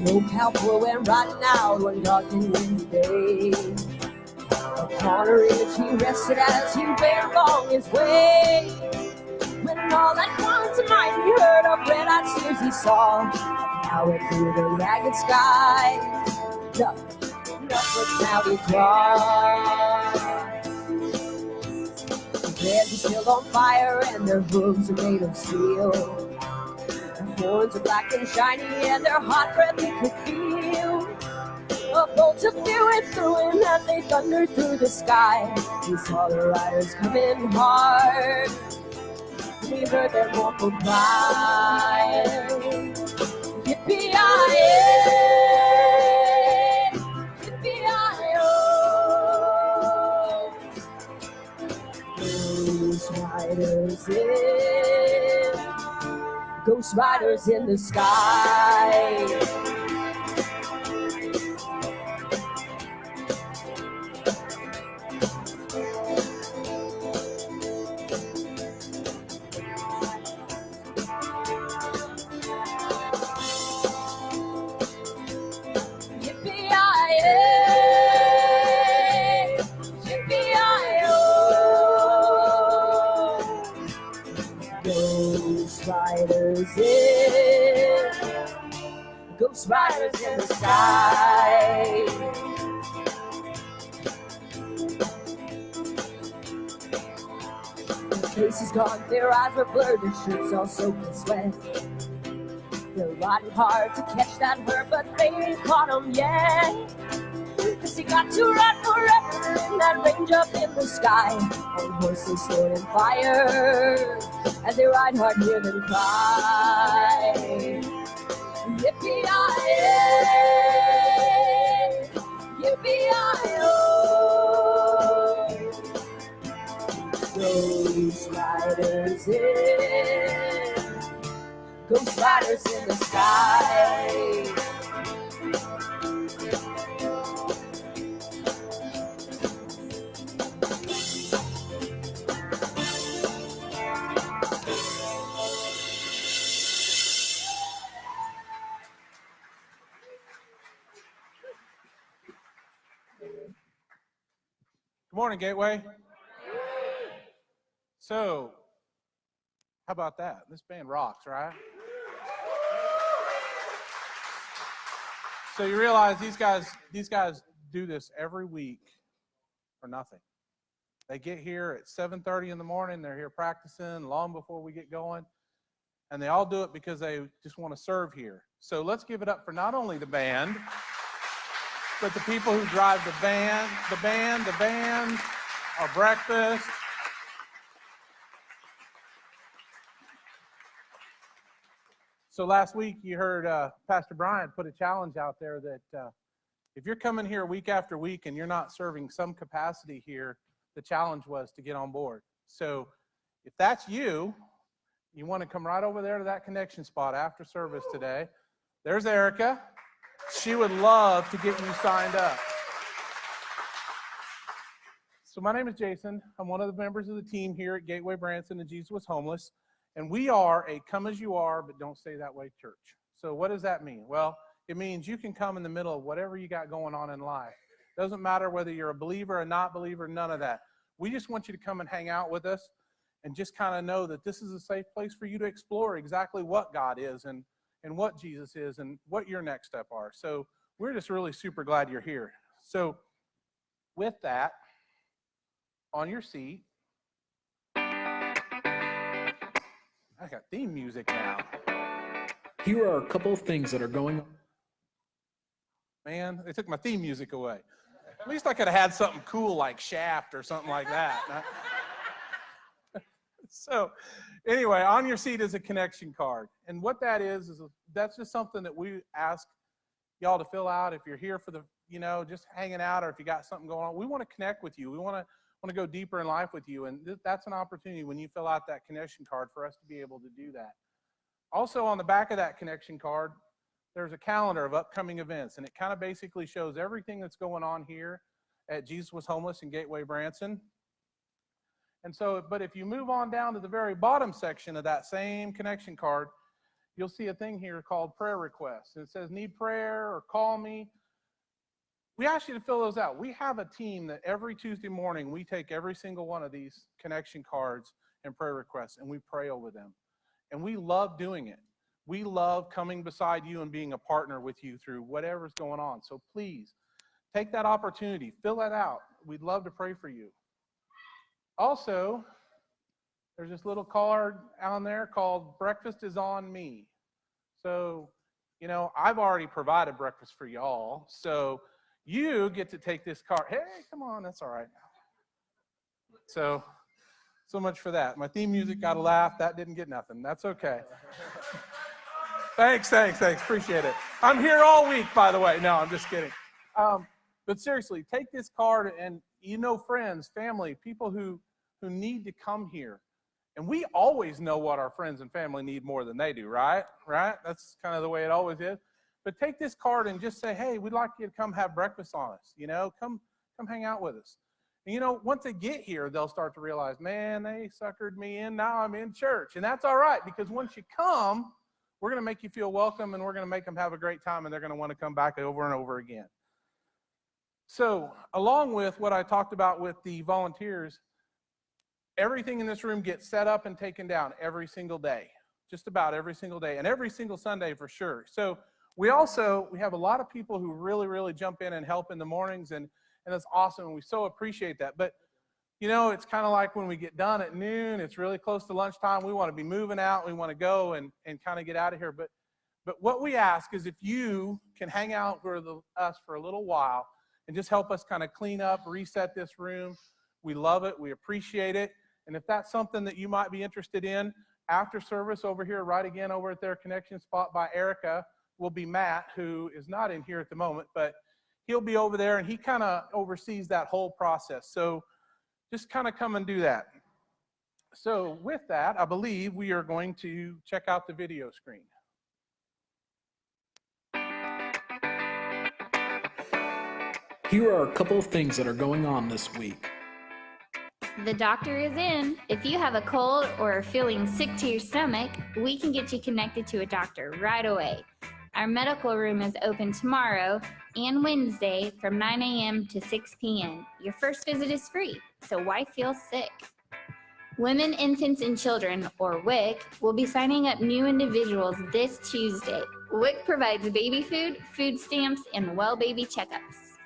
No cowboy went riding out one dark and windy day. Upon a ridge he rested as he ran along his way. When all at once a mighty herd of red-eyed steers he saw power through the ragged sky. Nothing but cloudy dark. Their heads are still on fire and their hooves are made of steel. Their horns are black and shiny and their hot breath they could feel. A bolt of fear went through him as they thundered through the sky. He saw the riders coming hard. He heard their mournful cry. Yippee-yi-yay, yippee-yi-yo. Ghost riders in the sky. Ghost riders in the sky. Their faces gone, their eyes were blurred, their shirts all soaked in sweat. They're riding hard to catch that herd, but they ain't caught 'em yet. 'Cause he got to ride forever in that range up in the sky. On horses stored in fire, as they ride hard, hear them cry. Yippee-yi-yay, yippee-yi-yo. Ghost riders in the sky. Good morning, Gateway. So, how about that? This band rocks, right? So you realize these guys do this every week for nothing. They get here at 7:30 in the morning. They're here practicing long before we get going. And they all do it because they just want to serve here. So let's give it up for not only the band, but the people who drive the van, our breakfast. So last week you heard Pastor Brian put a challenge out there that if you're coming here week after week and you're not serving some capacity here, the challenge was to get on board. So if that's you, you want to come right over there to that connection spot after service today. There's Erica. She would love to get you signed up. So my name is Jason. I'm one of the members of the team here at Gateway Branson and Jesus Was Homeless. And we are a come as you are, but don't stay that way church. So what does that mean? Well, it means you can come in the middle of whatever you got going on in life. Doesn't matter whether you're a believer or not believer, none of that. We just want you to come and hang out with us and just kind of know that this is a safe place for you to explore exactly what God is and what Jesus is and what your next step are. So we're just really super glad you're here. So with that, on your seat, I got theme music now. Here are a couple of things that are going on. Man, they took my theme music away. At least I could have had something cool like Shaft or something like that. So anyway, on your seat is a connection card. And what that is that's just something that we ask y'all to fill out if you're here for the, just hanging out, or if you got something going on. We want to connect with you. We want to go deeper in life with you. And that's an opportunity when you fill out that connection card for us to be able to do that. Also on the back of that connection card, there's a calendar of upcoming events. And it kind of basically shows everything that's going on here at Jesus Was Homeless in Gateway Branson. And so, but if you move on down to the very bottom section of that same connection card, you'll see a thing here called prayer requests. It says need prayer or call me. We ask you to fill those out. We have a team that every Tuesday morning, we take every single one of these connection cards and prayer requests, and we pray over them. And we love doing it. We love coming beside you and being a partner with you through whatever's going on. So please, take that opportunity. Fill that out. We'd love to pray for you. Also, there's this little card on there called Breakfast is on Me. So, you know, I've already provided breakfast for y'all. So you get to take this card. Hey, come on, that's all right. So much for that. My theme music got a laugh. That didn't get nothing. That's okay. Thanks. Appreciate it. I'm here all week, by the way. No, I'm just kidding. But seriously, take this card and, you know, friends, family, people who need to come here. And we always know what our friends and family need more than they do, right? Right? That's kind of the way it always is. But take this card and just say, hey, we'd like you to come have breakfast on us. You know, come hang out with us. And, you know, once they get here, they'll start to realize, man, they suckered me in. Now I'm in church. And that's all right, because once you come, we're going to make you feel welcome, and we're going to make them have a great time, and they're going to want to come back over and over again. So along with what I talked about with the volunteers, everything in this room gets set up and taken down every single day, just about every single day, and every single Sunday for sure. So we have a lot of people who really, really jump in and help in the mornings, and that's awesome, and we so appreciate that. But, you know, it's kind of like when we get done at noon, it's really close to lunchtime, we want to be moving out, we want to go and kind of get out of here. But what we ask is if you can hang out with us for a little while and just help us kind of clean up, reset this room. We love it, we appreciate it. And if that's something that you might be interested in, after service over here, right again over at their connection spot by Erica, will be Matt, who is not in here at the moment, but he'll be over there, and he kind of oversees that whole process. So just kind of come and do that. So with that, I believe we are going to check out the video screen. Here are a couple of things that are going on this week. The doctor is in. If you have a cold or are feeling sick to your stomach, we can get you connected to a doctor right away. Our medical room is open tomorrow and Wednesday from 9 a.m. to 6 p.m. Your first visit is free, so why feel sick? Women, Infants, and Children, or WIC, will be signing up new individuals this Tuesday. WIC provides baby food, food stamps, and well baby checkups.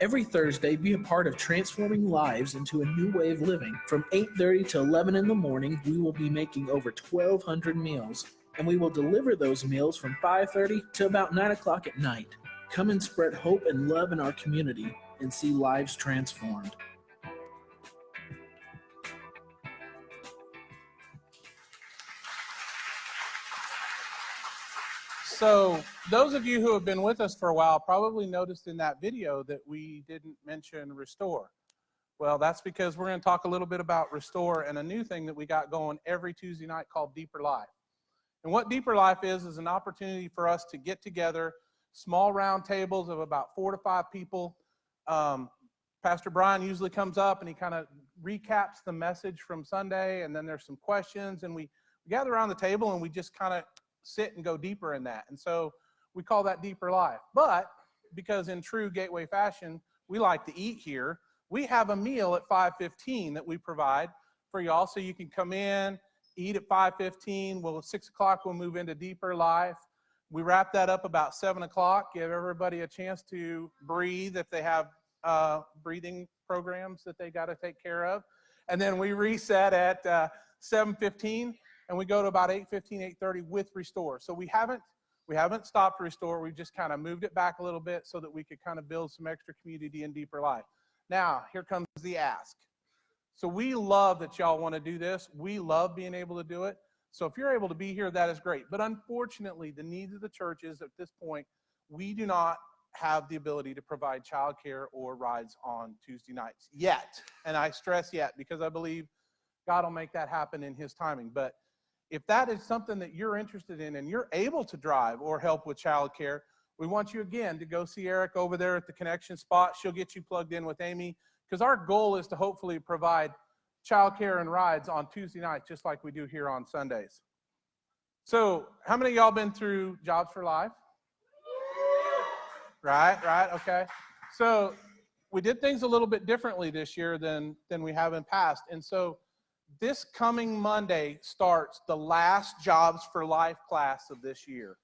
Every Thursday, be a part of transforming lives into a new way of living. From 8:30 to 11 in the morning, we will be making over 1,200 meals, and we will deliver those meals from 5:30 to about 9 o'clock at night. Come and spread hope and love in our community and see lives transformed. So those of you who have been with us for a while probably noticed in that video that we didn't mention Restore. Well, that's because we're going to talk a little bit about Restore and a new thing that we got going every Tuesday night called Deeper Life. And what Deeper Life is an opportunity for us to get together, small round tables of about 4 to 5 people. Pastor Brian usually comes up and he kind of recaps the message from Sunday, and then there's some questions, and we gather around the table and we just kind of sit and go deeper in that. And so we call that Deeper Life. But because in true Gateway fashion, we like to eat here, we have a meal at 5:15 that we provide for y'all, so you can come in, eat at 5:15. Well, at 6 o'clock, we'll move into Deeper Life. We wrap that up about 7 o'clock, give everybody a chance to breathe if they have breathing programs that they got to take care of. And then we reset at 7:15, and we go to about 8:15, 8:30 with Restore. So we haven't stopped Restore. We've just kind of moved it back a little bit so that we could kind of build some extra community and Deeper Life. Now, here comes the ask. So we love that y'all want to do this. We love being able to do it. So if you're able to be here, that is great. But unfortunately, the needs of the church is at this point, we do not have the ability to provide childcare or rides on Tuesday nights yet. And I stress yet, because I believe God will make that happen in his timing. But if that is something that you're interested in and you're able to drive or help with childcare, we want you again to go see Eric over there at the connection spot. She'll get you plugged in with Amy, because our goal is to hopefully provide childcare and rides on Tuesday nights, just like we do here on Sundays. So how many of y'all been through Jobs for Life? Right, okay. So we did things a little bit differently this year than we have in past. And so this coming Monday starts the last Jobs for Life class of this year.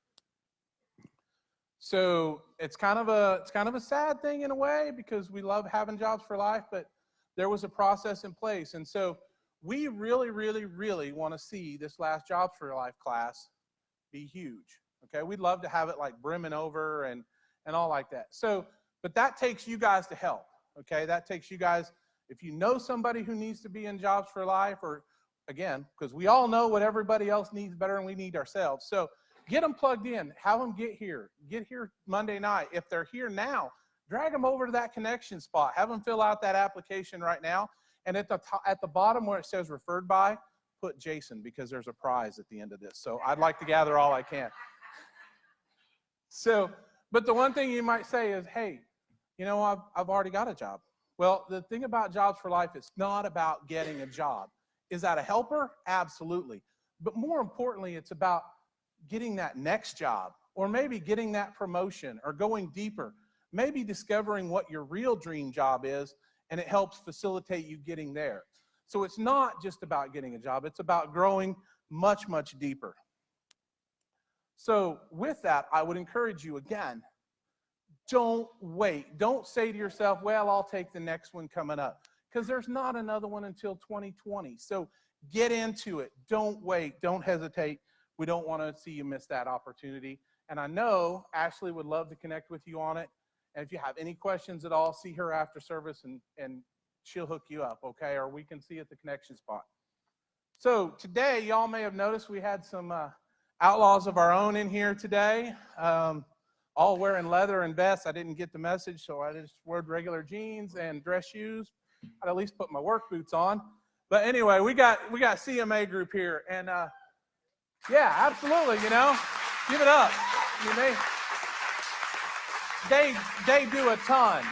So it's kind of a sad thing in a way, because we love having Jobs for Life, but there was a process in place. And so we really, really, really want to see this last Jobs for Life class be huge. Okay, we'd love to have it like brimming over and all like that. So, but that takes you guys to help. Okay, that takes you guys, if you know somebody who needs to be in Jobs for Life, or again, because we all know what everybody else needs better than we need ourselves. So get them plugged in, have them get here Monday night. If they're here now, drag them over to that connection spot, have them fill out that application right now. And at the bottom where it says referred by, put Jason, because there's a prize at the end of this. So I'd like to gather all I can. So, but the one thing you might say is, hey, you know, I've already got a job. Well, the thing about Jobs for Life, it's not about getting a job. Is that a helper? Absolutely. But more importantly, it's about getting that next job, or maybe getting that promotion, or going deeper, maybe discovering what your real dream job is, and it helps facilitate you getting there. So it's not just about getting a job, it's about growing much, much deeper. So with that, I would encourage you again, don't wait. Don't say to yourself, well, I'll take the next one coming up, because there's not another one until 2020. So get into it. Don't wait. Don't hesitate. We don't want to see you miss that opportunity. And I know Ashley would love to connect with you on it. And if you have any questions at all, see her after service, and she'll hook you up, okay? Or we can see you at the connection spot. So today, y'all may have noticed we had some outlaws of our own in here today, all wearing leather and vests. I didn't get the message, so I just wore regular jeans and dress shoes. I'd at least put my work boots on. But anyway, we got CMA group here, and yeah, absolutely, you know, give it up. I mean, they do a ton.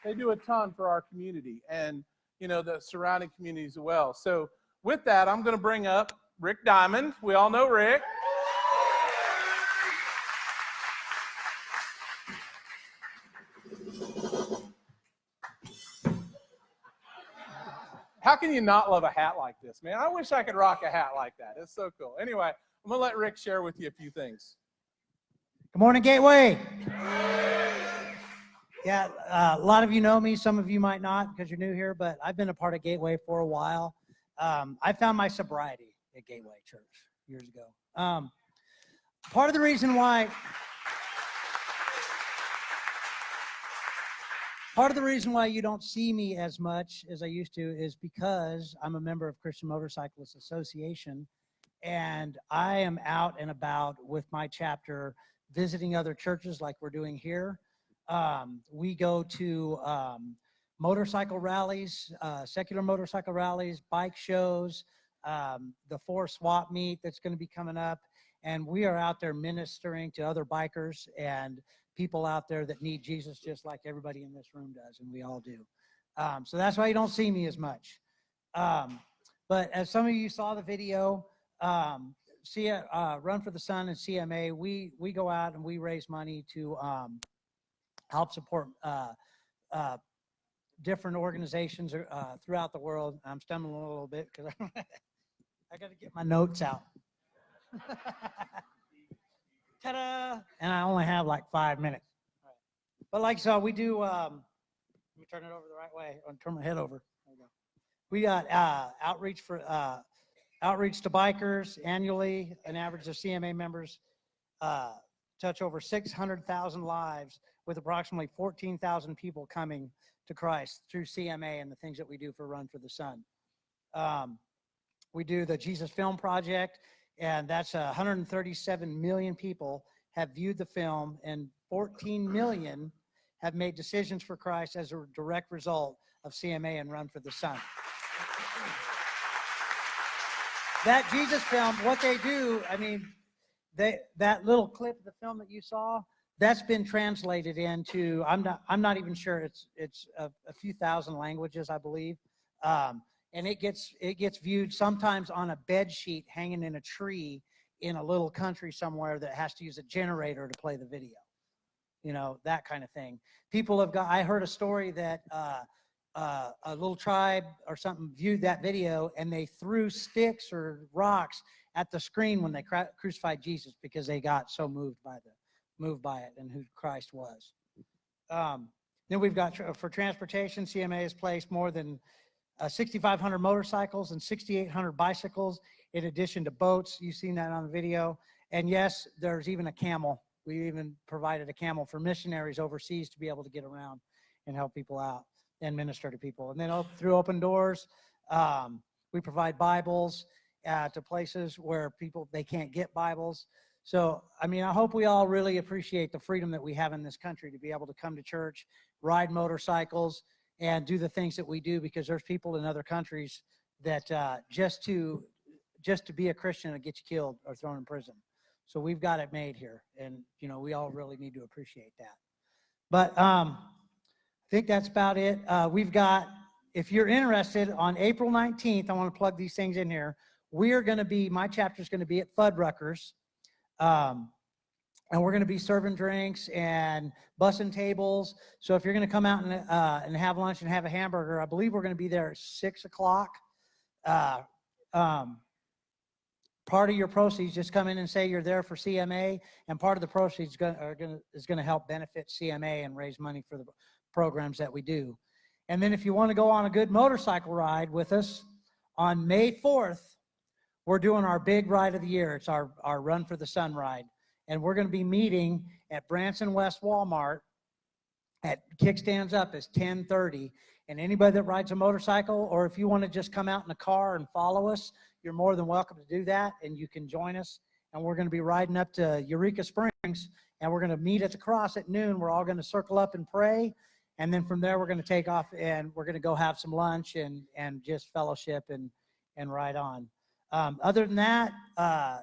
They do a ton for our community, and you know, the surrounding communities as well. So with that, I'm going to bring up Rick Diamond. We all know Rick. How can you not love a hat like this, man? I wish I could rock a hat like that. It's so cool. Anyway, I'm going to let Rick share with you a few things. Good morning, Gateway. Yeah, a lot of you know me. Some of you might not because you're new here, but I've been a part of Gateway for a while. I found my sobriety at Gateway Church years ago. Part of the reason why you don't see me as much as I used to is because I'm a member of Christian Motorcyclists Association, and I am out and about with my chapter visiting other churches like we're doing here. We go to motorcycle rallies, secular motorcycle rallies, bike shows, the 4 swap meet that's going to be coming up, and we are out there ministering to other bikers and people out there that need Jesus just like everybody in this room does, and we all do. So that's why you don't see me as much. But as some of you saw the video, Run for the Sun and CMA, we go out and we raise money to help support different organizations throughout the world. I'm stumbling a little bit because I got to get my notes out. Ta-da! And I only have like 5 minutes. All right. But like so, we do. Let me turn it over the right way. I'll turn my head over. There we go. We got outreach to bikers annually. An average of CMA members touch over 600,000 lives, with approximately 14,000 people coming to Christ through CMA and the things that we do for Run for the Sun. We do the Jesus Film Project, and that's 137 million people have viewed the film, and 14 million have made decisions for Christ as a direct result of CMA and Run for the Sun. That Jesus film, what they do, I mean, that little clip of the film that you saw, that's been translated into, I'm not even sure, it's a few thousand languages, I believe. And it gets viewed sometimes on a bed sheet hanging in a tree in a little country somewhere that has to use a generator to play the video. You know, that kind of thing. People have got, I heard a story that a little tribe or something viewed that video and they threw sticks or rocks at the screen when they crucified Jesus because they got so moved by it and who Christ was. Then we've got, for transportation, CMA has placed more than 6,500 motorcycles and 6,800 bicycles, in addition to boats. You've seen that on the video. And yes, there's even a camel. We even provided a camel for missionaries overseas to be able to get around and help people out and minister to people. And then through Open Doors, we provide Bibles to places where people, they can't get Bibles. So, I mean, I hope we all really appreciate the freedom that we have in this country to be able to come to church, ride motorcycles, and do the things that we do, because there's people in other countries that just to be a Christian will get you killed or thrown in prison. So we've got it made here, and you know, we all really need to appreciate that. But I think that's about it. We've got, if you're interested, on April 19th, I want to plug these things in here. We're going to be, my chapter is going to be at Fuddruckers, and we're going to be serving drinks and bussing tables. So if you're going to come out and have lunch and have a hamburger, I believe we're going to be there at 6 o'clock. Part of your proceeds, just come in and say you're there for CMA, and part of the proceeds is going to help benefit CMA and raise money for the programs that we do. And then if you want to go on a good motorcycle ride with us, on May 4th, we're doing our big ride of the year. It's our Run for the Sun ride. And we're going to be meeting at Branson West Walmart at Kickstands Up is 10:30. And anybody that rides a motorcycle, or if you want to just come out in a car and follow us, you're more than welcome to do that, and you can join us. And we're going to be riding up to Eureka Springs, and we're going to meet at the cross at noon. We're all going to circle up and pray, and then from there we're going to take off, and we're going to go have some lunch and just fellowship and ride on. Other than that,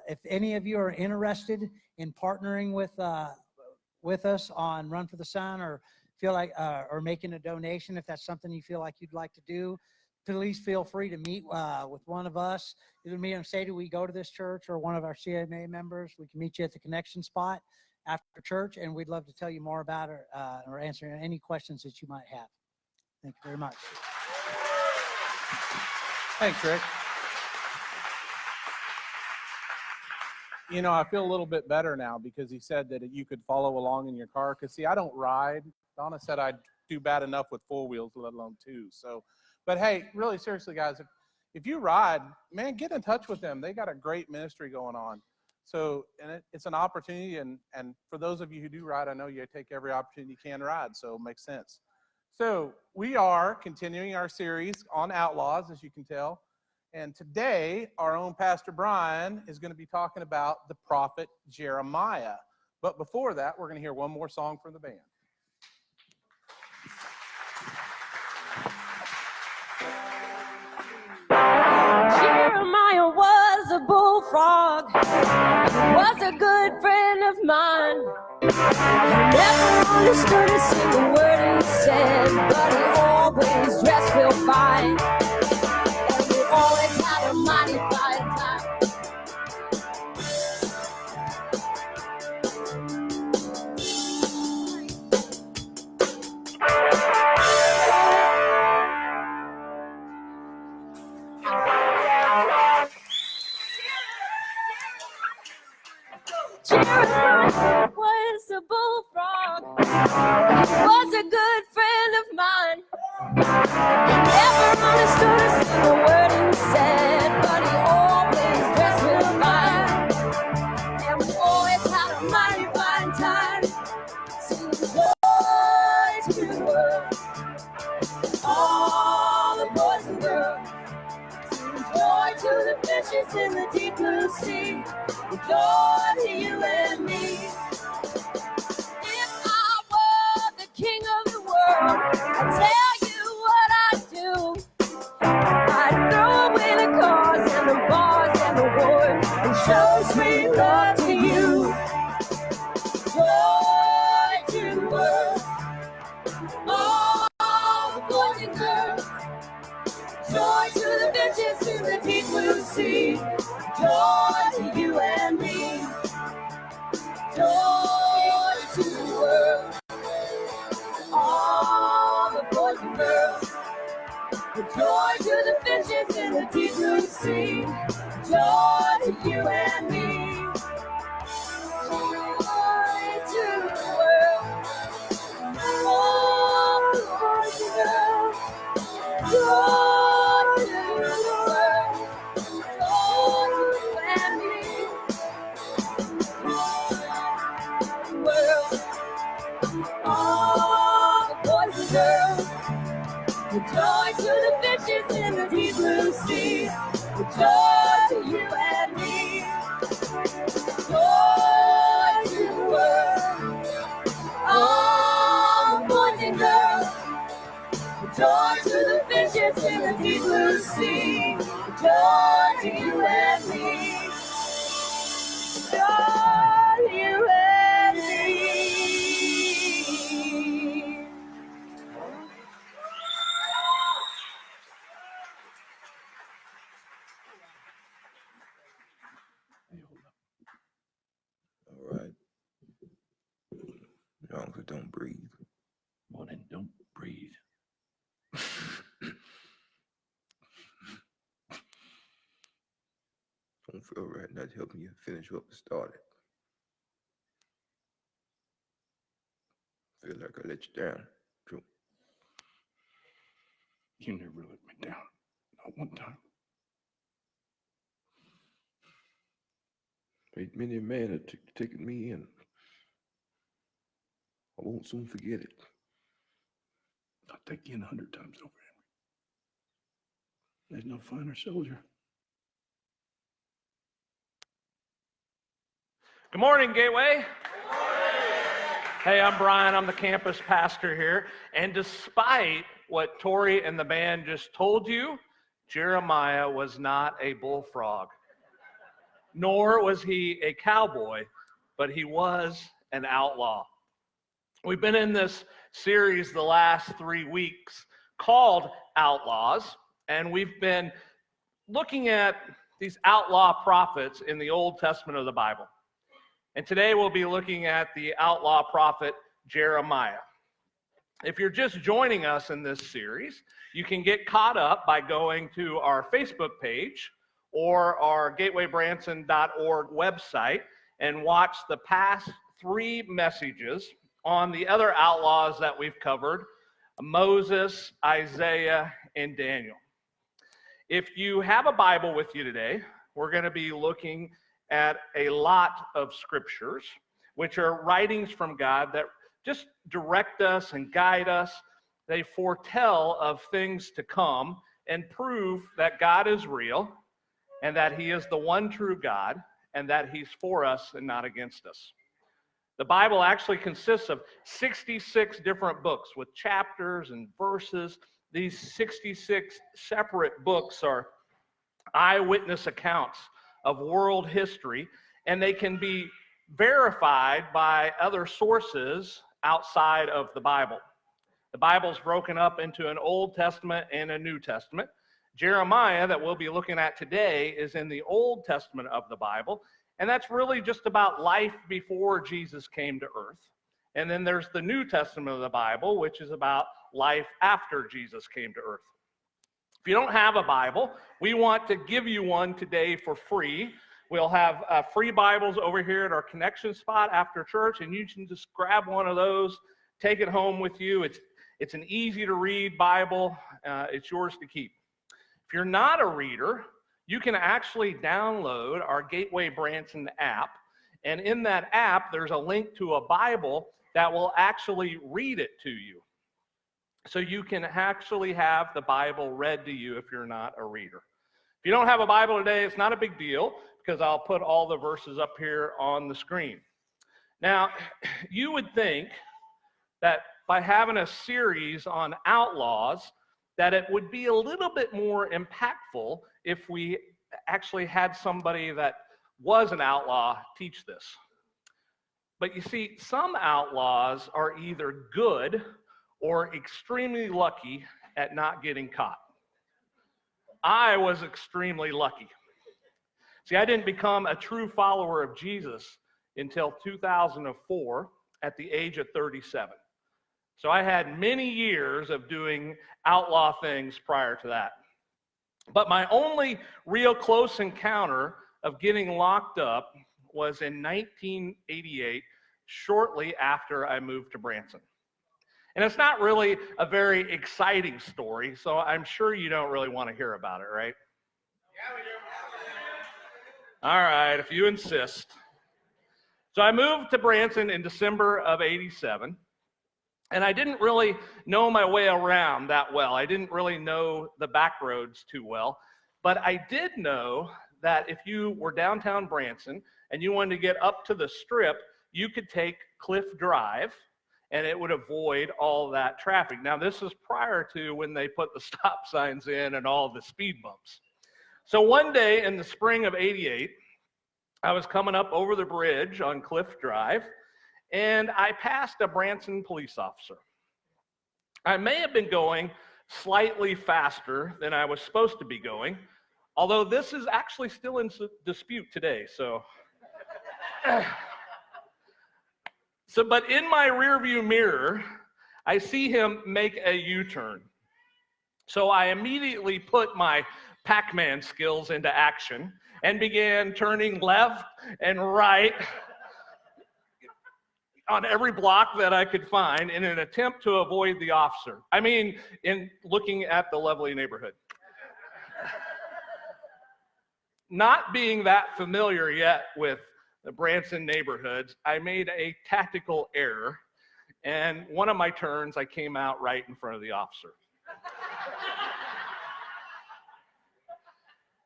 if any of you are interested in partnering with us on Run for the Sun, or feel like or making a donation, if that's something you feel like you'd like to do, please feel free to meet with one of us. Either me and Sadie, we go to this church, or one of our CMA members. We can meet you at the connection spot after church, and we'd love to tell you more about it or answer any questions that you might have. Thank you very much. Thanks, Rick. You know, I feel a little bit better now because he said that you could follow along in your car. Because, see, I don't ride. Donna said I'd do bad enough with four wheels, let alone two. So, but hey, really seriously, guys, if you ride, man, get in touch with them. They got a great ministry going on. So, and it's an opportunity. And for those of you who do ride, I know you take every opportunity you can to ride. So it makes sense. So we are continuing our series on Outlaws, as you can tell. And today, our own Pastor Brian is going to be talking about the prophet Jeremiah. But before that, we're going to hear one more song from the band. Jeremiah was a bullfrog, was a good friend of mine. He never understood a single word he said, but he always dressed real fine. And we always had a mighty fine time. Jeremiah was a bullfrog. He was a good friend of mine. He never understood a single word he said, but he always dressed real fine. And we always had a mighty fine time. Singing joy to the world, all the boys and girls. Singing joy to the fishes in the deep blue sea. Joy to you and me. If I were the king of the world, I'd tell you what I'd do. I'd throw away the cars and the bars and the wars and show sweet love to you. Joy to the world, all the boys and girls. Joy to the fishes in the deep blue sea. Joy to you and me. Joy to the fishes in the deep blue sea. Joy to you and me. Joy to the world. Oh, boys and girls. Joy to the world. Joy to you and me. World. Oh, boys and girls. Joy to the fishes in the deep blue sea. Joy to you and me. Joy to the world. Oh, boys and girls. Joy to the fishes in the deep blue sea. Joy to you and me. Joy to you and me. All right. Y'all who don't breathe. Well, then don't breathe. Don't feel right not helping you finish what was started. Feel like I let you down. True. You never let me down. Not one time. Made many a man have taken me in. I won't soon forget it. I'll take you in 100 times over, Henry. There's no finer soldier. Good morning, Gateway. Hey, I'm Brian. I'm the campus pastor here. And despite what Tori and the band just told you, Jeremiah was not a bullfrog, nor was he a cowboy, but he was an outlaw. We've been in this series the last 3 weeks called Outlaws, and we've been looking at these outlaw prophets in the Old Testament of the Bible. And today we'll be looking at the outlaw prophet Jeremiah. If you're just joining us in this series, you can get caught up by going to our Facebook page or our gatewaybranson.org website and watch the past 3 messages on the other outlaws that we've covered: Moses, Isaiah, and Daniel. If you have a Bible with you today, we're going to be looking at a lot of scriptures, which are writings from God that just direct us and guide us. They foretell of things to come and prove that God is real and that he is the one true God and that he's for us and not against us. The Bible actually consists of 66 different books with chapters and verses. These 66 separate books are eyewitness accounts of world history, and they can be verified by other sources outside of the Bible. The Bible's broken up into an Old Testament and a New Testament. Jeremiah, that we'll be looking at today, is in the Old Testament of the Bible, and that's really just about life before Jesus came to earth. And then there's the New Testament of the Bible, which is about life after Jesus came to earth. If you don't have a Bible, we want to give you one today for free. We'll have free Bibles over here at our connection spot after church, and you can just grab one of those, take it home with you. It's an easy-to-read Bible. It's yours to keep. If you're not a reader, you can actually download our Gateway Branson app, and in that app, there's a link to a Bible that will actually read it to you. So you can actually have the Bible read to you if you're not a reader. If you don't have a Bible today, it's not a big deal because I'll put all the verses up here on the screen. Now, you would think that by having a series on outlaws, that it would be a little bit more impactful if we actually had somebody that was an outlaw teach this. But you see, some outlaws are either good or extremely lucky at not getting caught. I was extremely lucky. See, I didn't become a true follower of Jesus until 2004 at the age of 37. So I had many years of doing outlaw things prior to that. But my only real close encounter of getting locked up was in 1988, shortly after I moved to Branson. And it's not really a very exciting story, so I'm sure you don't really want to hear about it, right? Yeah, we do. All right, if you insist. So I moved to Branson in December of '87, and I didn't really know my way around that well. I didn't really know the back roads too well, but I did know that if you were downtown Branson and you wanted to get up to the Strip, you could take Cliff Drive, and it would avoid all that traffic. Now, this is prior to when they put the stop signs in and all the speed bumps. So one day in the spring of '88, I was coming up over the bridge on Cliff Drive, and I passed a Branson police officer. I may have been going slightly faster than I was supposed to be going, although this is actually still in dispute today, so. But in my rearview mirror, I see him make a U-turn. So I immediately put my Pac-Man skills into action and began turning left and right on every block that I could find in an attempt to avoid the officer. I mean, in looking at the lovely neighborhood. Not being that familiar yet with the Branson neighborhoods, I made a tactical error, and one of my turns, I came out right in front of the officer.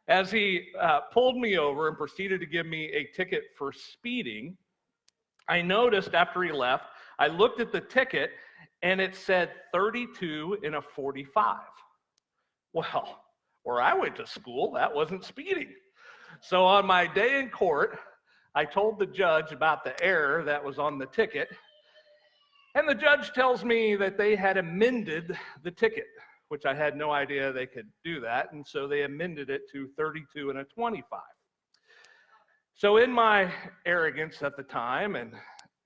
As he pulled me over and proceeded to give me a ticket for speeding, I noticed after he left, I looked at the ticket, and it said 32 in a 45. Well, where I went to school, that wasn't speeding. So on my day in court, I told the judge about the error that was on the ticket, and the judge tells me that they had amended the ticket, which I had no idea they could do that, and so they amended it to 32 and a 25. So in my arrogance at the time and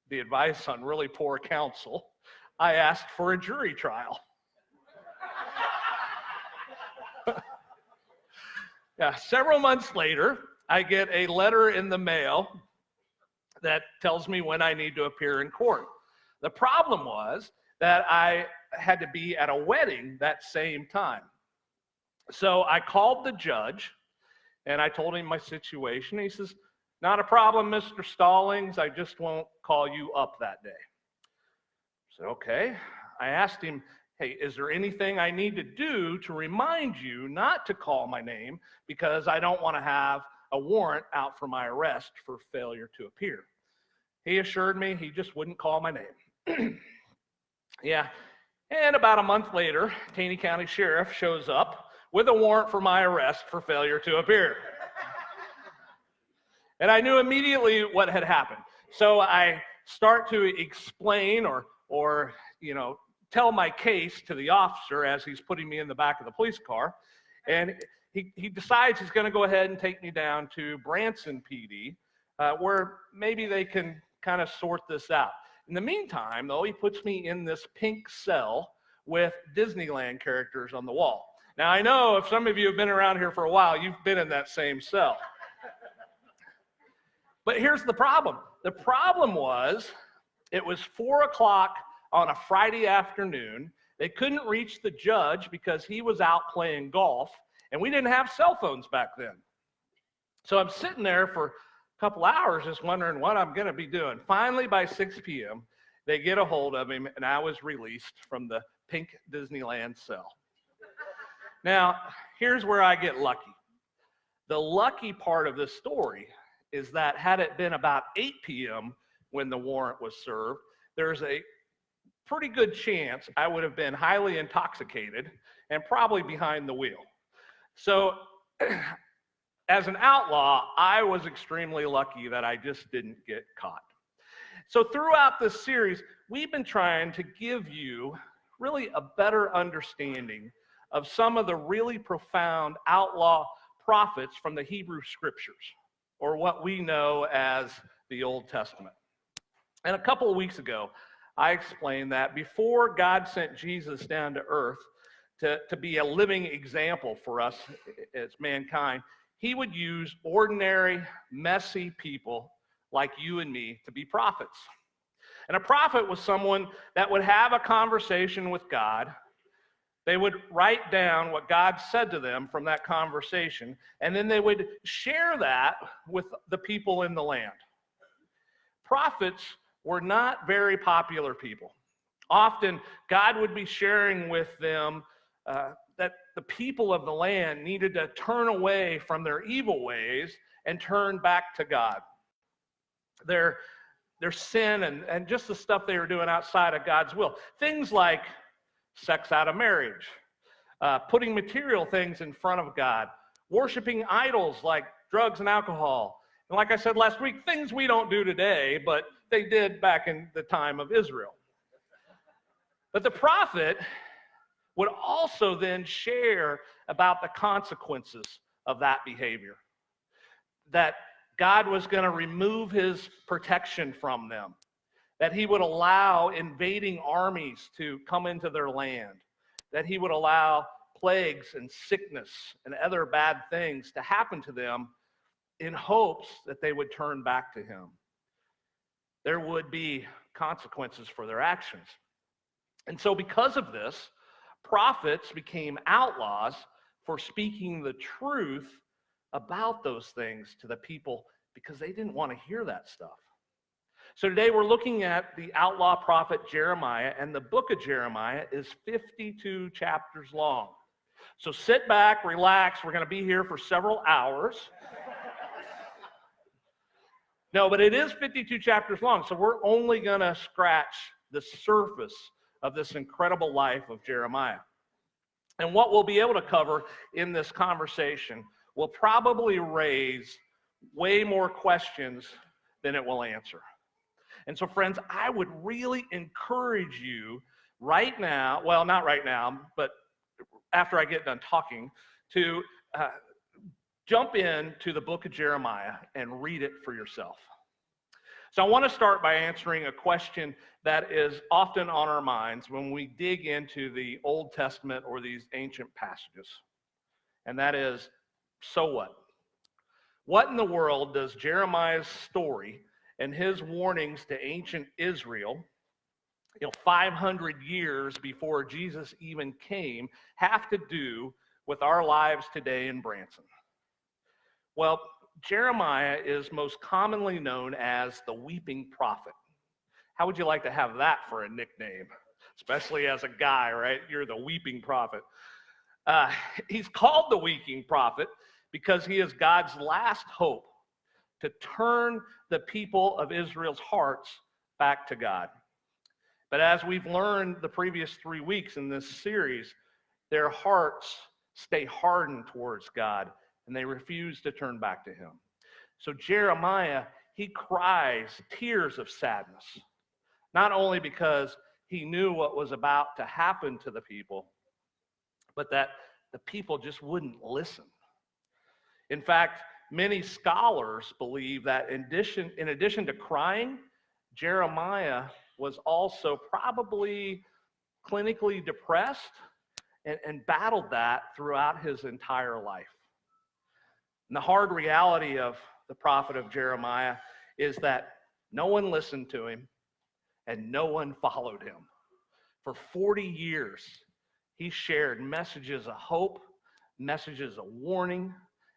the advice on really poor counsel, I asked for a jury trial. Yeah, several months later, I get a letter in the mail that tells me when I need to appear in court. The problem was that I had to be at a wedding that same time. So I called the judge and I told him my situation. He says, "Not a problem, Mr. Stallings. I just won't call you up that day." I said, "Okay." I asked him, "Hey, is there anything I need to do to remind you not to call my name because I don't want to have a warrant out for my arrest for failure to appear?" He assured me he just wouldn't call my name. Yeah, and about a month later, Taney County Sheriff shows up with a warrant for my arrest for failure to appear. And I knew immediately what had happened. So I start to explain or tell my case to the officer as he's putting me in the back of the police car. And he decides he's going to go ahead and take me down to Branson PD, where maybe they can kind of sort this out. In the meantime, though, he puts me in this pink cell with Disneyland characters on the wall. Now, I know if some of you have been around here for a while, you've been in that same cell. But here's the problem. The problem was it was 4 o'clock on a Friday afternoon. They couldn't reach the judge because he was out playing golf, and we didn't have cell phones back then. So I'm sitting there for a couple hours just wondering what I'm going to be doing. Finally, by 6 p.m., they get a hold of him, and I was released from the pink Disneyland cell. Now, here's where I get lucky. The lucky part of this story is that had it been about 8 p.m. when the warrant was served, there's a pretty good chance I would have been highly intoxicated and probably behind the wheel. So as an outlaw, I was extremely lucky that I just didn't get caught. So throughout this series, we've been trying to give you really a better understanding of some of the really profound outlaw prophets from the Hebrew Scriptures, or what we know as the Old Testament. And a couple of weeks ago, I explained that before God sent Jesus down to earth to be a living example for us as mankind, he would use ordinary, messy people like you and me to be prophets. And a prophet was someone that would have a conversation with God. They would write down what God said to them from that conversation, and then they would share that with the people in the land. Prophets were not very popular people. Often, God would be sharing with them that the people of the land needed to turn away from their evil ways and turn back to God. Their sin and just the stuff they were doing outside of God's will. Things like sex out of marriage, putting material things in front of God, worshiping idols like drugs and alcohol. And like I said last week, things we don't do today, but they did back in the time of Israel. But the prophet would also then share about the consequences of that behavior. That God was going to remove his protection from them. That he would allow invading armies to come into their land. That he would allow plagues and sickness and other bad things to happen to them in hopes that they would turn back to him. There would be consequences for their actions. And so because of this, prophets became outlaws for speaking the truth about those things to the people because they didn't want to hear that stuff. So today we're looking at the outlaw prophet Jeremiah, and the book of Jeremiah is 52 chapters long. So sit back, relax. We're going to be here for several hours. No, but it is 52 chapters long, so we're only going to scratch the surface of this incredible life of Jeremiah. And what we'll be able to cover in this conversation will probably raise way more questions than it will answer. And so, friends, I would really encourage you right now, well, not right now, but after I get done talking, to jump into the book of Jeremiah and read it for yourself. So I want to start by answering a question that is often on our minds when we dig into the Old Testament or these ancient passages. And that is, so what? What in the world does Jeremiah's story and his warnings to ancient Israel, 500 years before Jesus even came, have to do with our lives today in Branson? Well, Jeremiah is most commonly known as the weeping prophet. How would you like to have that for a nickname? Especially as a guy, right? You're the weeping prophet. He's called the weeping prophet because he is God's last hope to turn the people of Israel's hearts back to God. But as we've learned the previous 3 weeks in this series, their hearts stay hardened towards God, and they refuse to turn back to him. So Jeremiah, he cries tears of sadness, not only because he knew what was about to happen to the people, but that the people just wouldn't listen. In fact, many scholars believe that in addition to crying, Jeremiah was also probably clinically depressed and battled that throughout his entire life. And the hard reality of the prophet of Jeremiah is that no one listened to him and no one followed him. For 40 years, he shared messages of hope, messages of warning,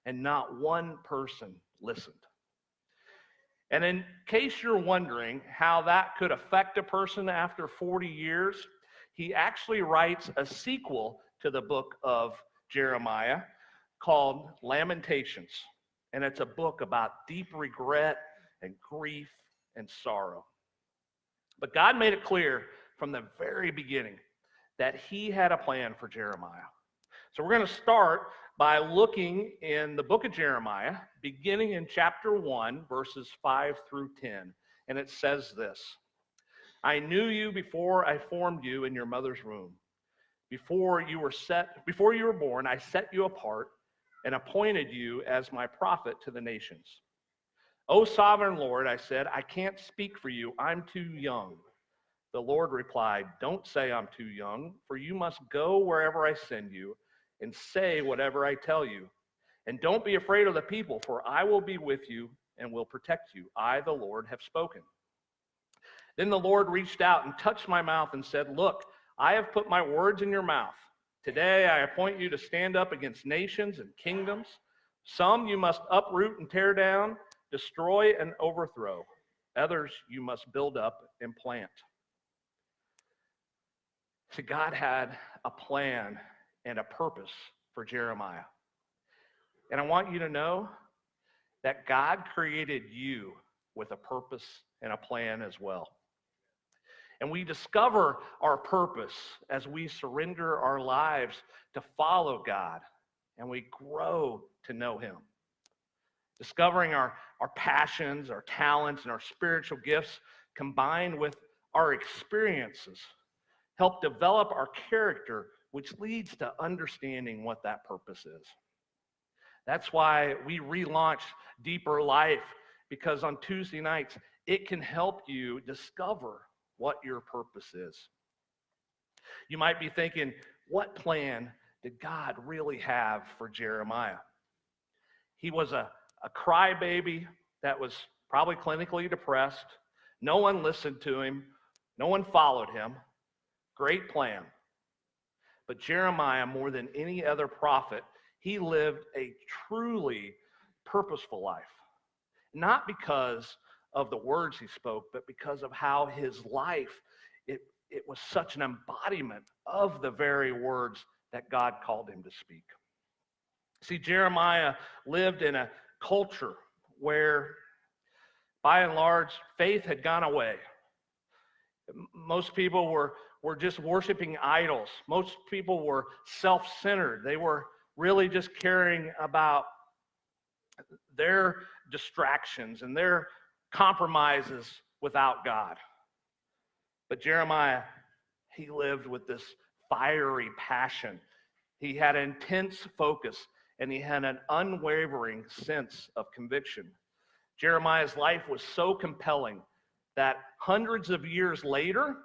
and not one person listened. And in case you're wondering how that could affect a person after 40 years, he actually writes a sequel to the book of Jeremiah called Lamentations. And it's a book about deep regret and grief and sorrow. But God made it clear from the very beginning that he had a plan for Jeremiah. So we're going to start by looking in the book of Jeremiah, beginning in chapter 1, verses 5 through 10. And it says this: I knew you before I formed you in your mother's womb. Before you were born, I set you apart and appointed you as my prophet to the nations. O sovereign Lord, I said, I can't speak for you. I'm too young. The Lord replied, "Don't say I'm too young, for you must go wherever I send you and say whatever I tell you. And don't be afraid of the people, for I will be with you and will protect you. I, the Lord, have spoken." Then the Lord reached out and touched my mouth and said, "Look, I have put my words in your mouth. Today I appoint you to stand up against nations and kingdoms. Some you must uproot and tear down, destroy and overthrow. Others you must build up and plant." See, God had a plan and a purpose for Jeremiah. And I want you to know that God created you with a purpose and a plan as well. And we discover our purpose as we surrender our lives to follow God and we grow to know Him. Discovering our passions, our talents, and our spiritual gifts combined with our experiences help develop our character, which leads to understanding what that purpose is. That's why we relaunched Deeper Life, because on Tuesday nights, it can help you discover what your purpose is. You might be thinking, what plan did God really have for Jeremiah? He was a crybaby that was probably clinically depressed. No one listened to him. No one followed him. Great plan. But Jeremiah, more than any other prophet, he lived a truly purposeful life. Not because of the words he spoke, but because of how his life, it was such an embodiment of the very words that God called him to speak. See, Jeremiah lived in a culture where, by and large, faith had gone away. Most people were just worshiping idols. Most people were self-centered. They were really just caring about their distractions and their compromises without God. But Jeremiah, he lived with this fiery passion. He had intense focus, and he had an unwavering sense of conviction. Jeremiah's life was so compelling that hundreds of years later,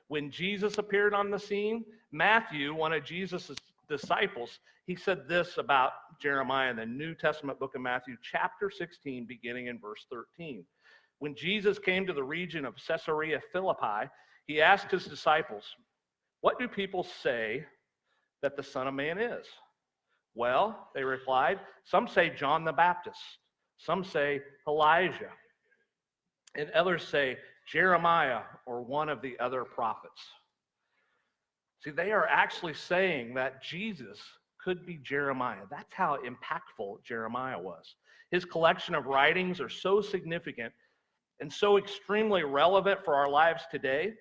when Jesus appeared on the scene, Matthew, one of Jesus' disciples, he said this about Jeremiah in the New Testament book of Matthew, chapter 16, beginning in verse 13. When Jesus came to the region of Caesarea Philippi, he asked his disciples, "What do people say that the Son of Man is?" "Well," they replied, "some say John the Baptist, some say Elijah, and others say Jeremiah or one of the other prophets." See, they are actually saying that Jesus could be Jeremiah. That's how impactful Jeremiah was. His collection of writings are so significant and so extremely relevant for our lives today,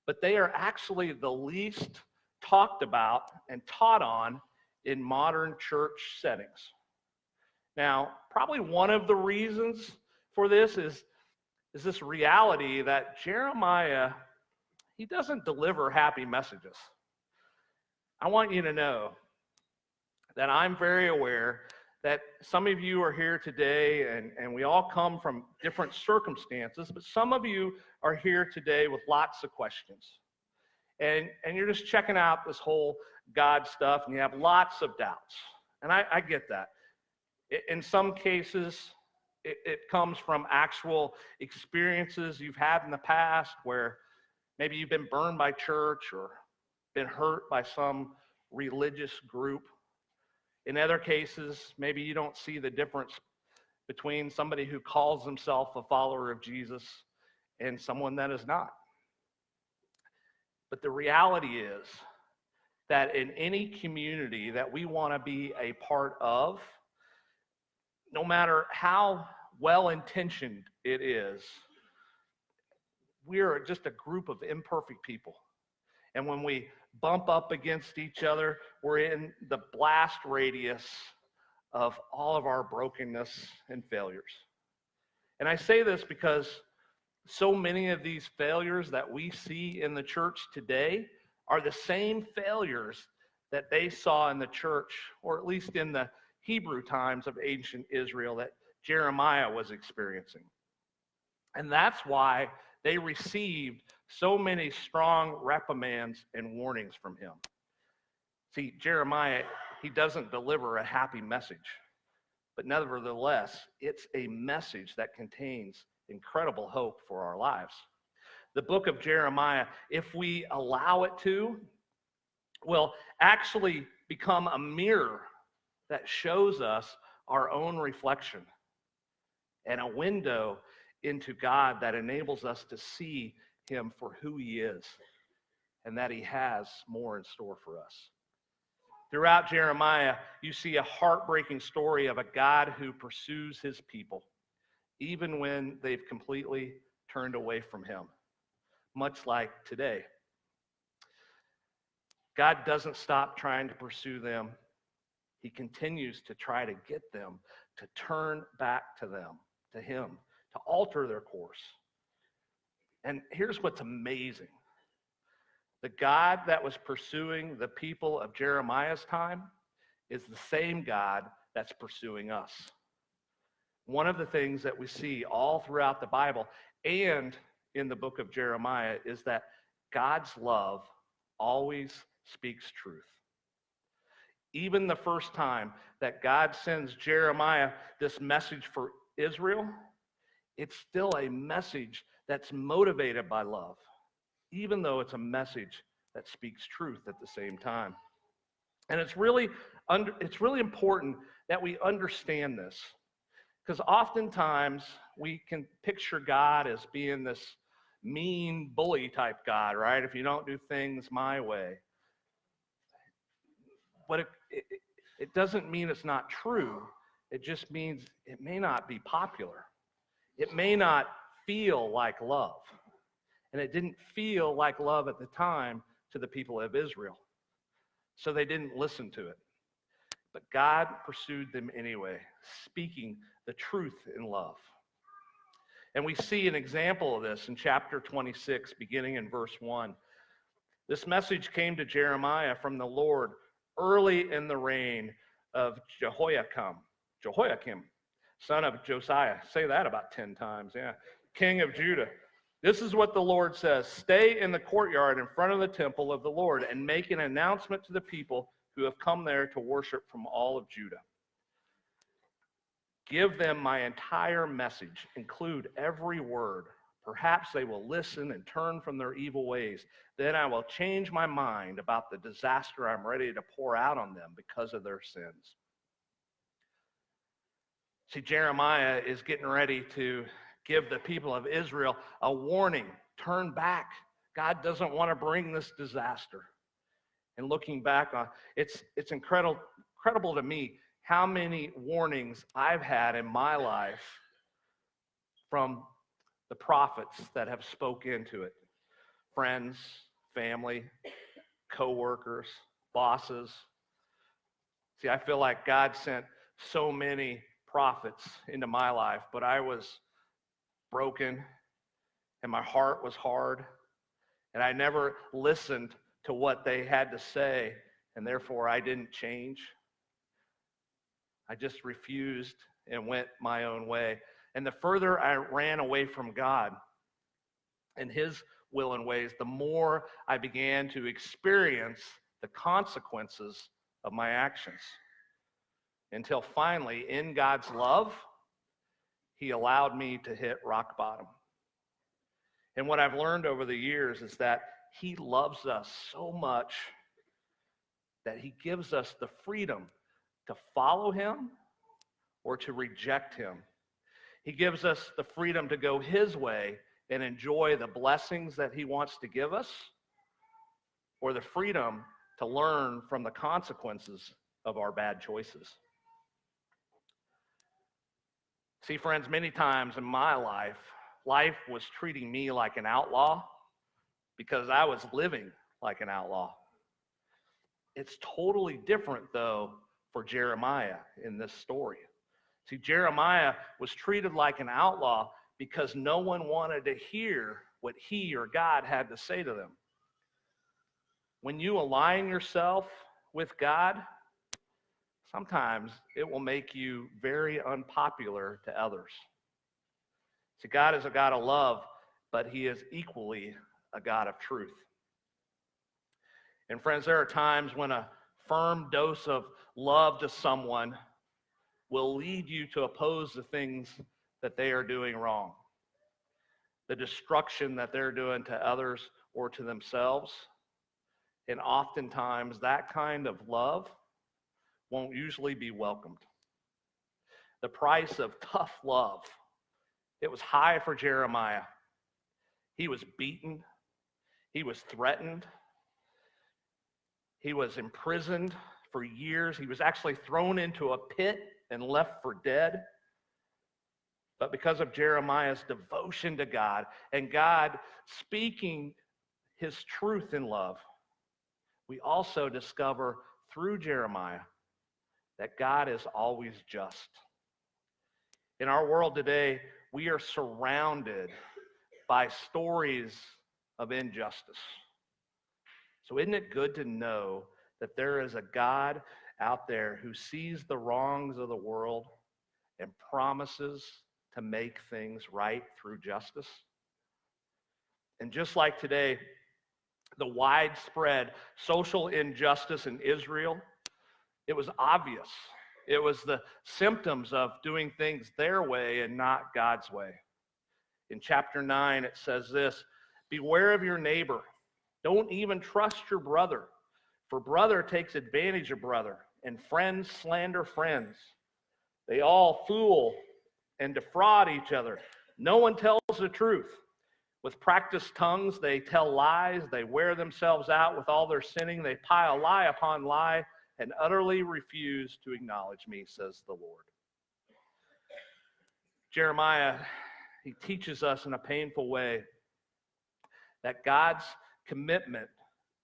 but they are actually the least talked about and taught on in modern church settings. Now, probably one of the reasons for this is this reality that Jeremiah, he doesn't deliver happy messages. I want you to know that I'm very aware that some of you are here today and we all come from different circumstances, but some of you are here today with lots of questions. And you're just checking out this whole God stuff and you have lots of doubts. And I get that. In some cases, it comes from actual experiences you've had in the past where maybe you've been burned by church or been hurt by some religious group. In other cases, maybe you don't see the difference between somebody who calls himself a follower of Jesus and someone that is not. But the reality is that in any community that we want to be a part of, no matter how well-intentioned it is, we are just a group of imperfect people. And when we bump up against each other, we're in the blast radius of all of our brokenness and failures. And I say this because so many of these failures that we see in the church today are the same failures that they saw in the church, or at least in the Hebrew times of ancient Israel, that Jeremiah was experiencing. And that's why they received So many strong reprimands and warnings from him. See, Jeremiah, he doesn't deliver a happy message, but nevertheless, it's a message that contains incredible hope for our lives. The book of Jeremiah, if we allow it to, will actually become a mirror that shows us our own reflection and a window into God that enables us to see him for who he is and that he has more in store for us. Throughout Jeremiah, you see a heartbreaking story of a God who pursues his people, even when they've completely turned away from him, much like today. God doesn't stop trying to pursue them. He continues to try to get them to turn back to him, to alter their course. And here's what's amazing. The God that was pursuing the people of Jeremiah's time is the same God that's pursuing us. One of the things that we see all throughout the Bible and in the book of Jeremiah is that God's love always speaks truth. Even the first time that God sends Jeremiah this message for Israel, it's still a message that's motivated by love, even though it's a message that speaks truth at the same time. And it's really important that we understand this, because oftentimes we can picture God as being this mean bully type God, right? If you don't do things my way. But it doesn't mean it's not true. It just means it may not be popular. It may not feel like love. And it didn't feel like love at the time to the people of Israel. So they didn't listen to it. But God pursued them anyway, speaking the truth in love. And we see an example of this in chapter 26, beginning in verse 1. This message came to Jeremiah from the Lord early in the reign of Jehoiakim, son of Josiah. Say that about 10 times, yeah. King of Judah. This is what the Lord says. Stay in the courtyard in front of the temple of the Lord and make an announcement to the people who have come there to worship from all of Judah. Give them my entire message. Include every word. Perhaps they will listen and turn from their evil ways. Then I will change my mind about the disaster I'm ready to pour out on them because of their sins. See, Jeremiah is getting ready to give the people of Israel a warning. Turn back. God doesn't want to bring this disaster. And looking back on it's incredible to me how many warnings I've had in my life from the prophets that have spoke into it. Friends, family, co-workers, bosses. See, I feel like God sent so many prophets into my life, but I was broken and my heart was hard and I never listened to what they had to say, and therefore I didn't change. I just refused and went my own way. And the further I ran away from God and his will and ways, the more I began to experience the consequences of my actions. Until finally, in God's love, he allowed me to hit rock bottom. And what I've learned over the years is that he loves us so much that he gives us the freedom to follow him or to reject him. He gives us the freedom to go his way and enjoy the blessings that he wants to give us, or the freedom to learn from the consequences of our bad choices. See, friends, many times in my life was treating me like an outlaw because I was living like an outlaw. It's totally different, though, for Jeremiah in this story. See, Jeremiah was treated like an outlaw because no one wanted to hear what he or God had to say to them. When you align yourself with God, sometimes it will make you very unpopular to others. See, God is a God of love, but he is equally a God of truth. And friends, there are times when a firm dose of love to someone will lead you to oppose the things that they are doing wrong, the destruction that they're doing to others or to themselves. And oftentimes that kind of love won't usually be welcomed. The price of tough love, it was high for Jeremiah. He was beaten. He was threatened. He was imprisoned for years. He was actually thrown into a pit and left for dead. But because of Jeremiah's devotion to God and God speaking his truth in love, we also discover through Jeremiah that God is always just. In our world today, we are surrounded by stories of injustice. So isn't it good to know that there is a God out there who sees the wrongs of the world and promises to make things right through justice? And just like today, the widespread social injustice in Israel, it was obvious. It was the symptoms of doing things their way and not God's way. In chapter 9, it says this, "Beware of your neighbor. Don't even trust your brother, for brother takes advantage of brother, and friends slander friends. They all fool and defraud each other. No one tells the truth. With practiced tongues, they tell lies. They wear themselves out with all their sinning. They pile lie upon lie and utterly refuse to acknowledge me, says the Lord." Jeremiah, he teaches us in a painful way that God's commitment